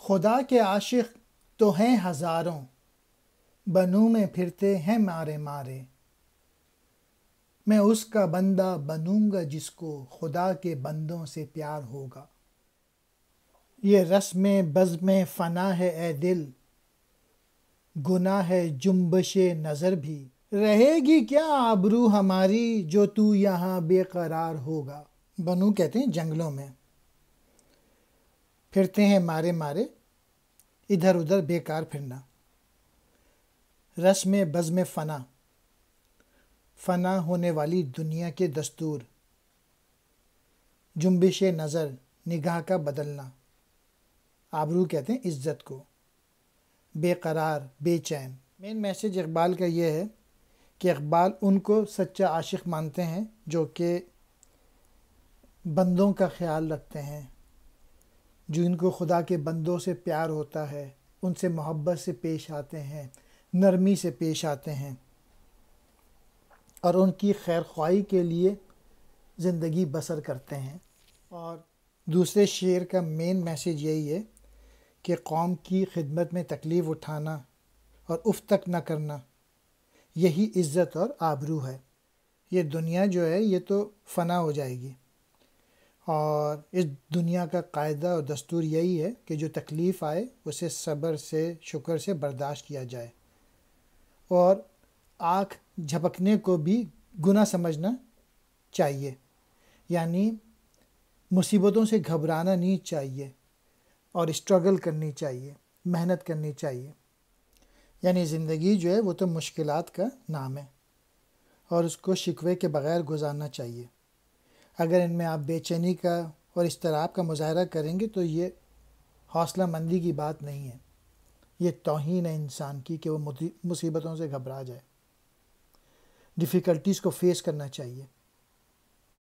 خدا کے عاشق تو ہیں ہزاروں، بنوں میں پھرتے ہیں مارے مارے۔ میں اس کا بندہ بنوں گا جس کو خدا کے بندوں سے پیار ہوگا۔ یہ رسم بزم فنا ہے اے دل، گناہ ہے جنبش نظر بھی۔ رہے گی کیا آبرو ہماری جو تو یہاں بے قرار ہوگا۔ بنو کہتے ہیں جنگلوں میں، پھرتے ہیں مارے مارے، ادھر ادھر بیکار پھرنا۔ رسم بزم فنا، فنا ہونے والی دنیا کے دستور۔ جنبش نظر، نگاہ کا بدلنا۔ آبرو کہتے ہیں عزت کو۔ بے قرار، بے چین۔ مین میسج اقبال کا یہ ہے کہ اقبال ان کو سچا عاشق مانتے ہیں جو کہ بندوں کا خیال رکھتے ہیں، جو ان کو خدا کے بندوں سے پیار ہوتا ہے، ان سے محبت سے پیش آتے ہیں، نرمی سے پیش آتے ہیں، اور ان کی خیر خواہی کے لیے زندگی بسر کرتے ہیں۔ اور دوسرے شعر کا مین میسج یہی ہے کہ قوم کی خدمت میں تکلیف اٹھانا اور اف تک نہ کرنا، یہی عزت اور آبرو ہے۔ یہ دنیا جو ہے یہ تو فنا ہو جائے گی، اور اس دنیا کا قاعدہ اور دستور یہی ہے کہ جو تکلیف آئے اسے صبر سے، شکر سے برداشت کیا جائے، اور آنکھ جھپکنے کو بھی گناہ سمجھنا چاہیے، یعنی مصیبتوں سے گھبرانا نہیں چاہیے، اور اسٹرگل کرنی چاہیے، محنت کرنی چاہیے۔ یعنی زندگی جو ہے وہ تو مشکلات کا نام ہے، اور اس کو شکوے کے بغیر گزارنا چاہیے۔ اگر ان میں آپ بے چینی کا اور اضطراب کا مظاہرہ کریں گے تو یہ حوصلہ مندی کی بات نہیں ہے، یہ توہین ہے انسان کی کہ وہ مصیبتوں سے گھبرا جائے۔ ڈیفیکلٹیز کو فیس کرنا چاہیے۔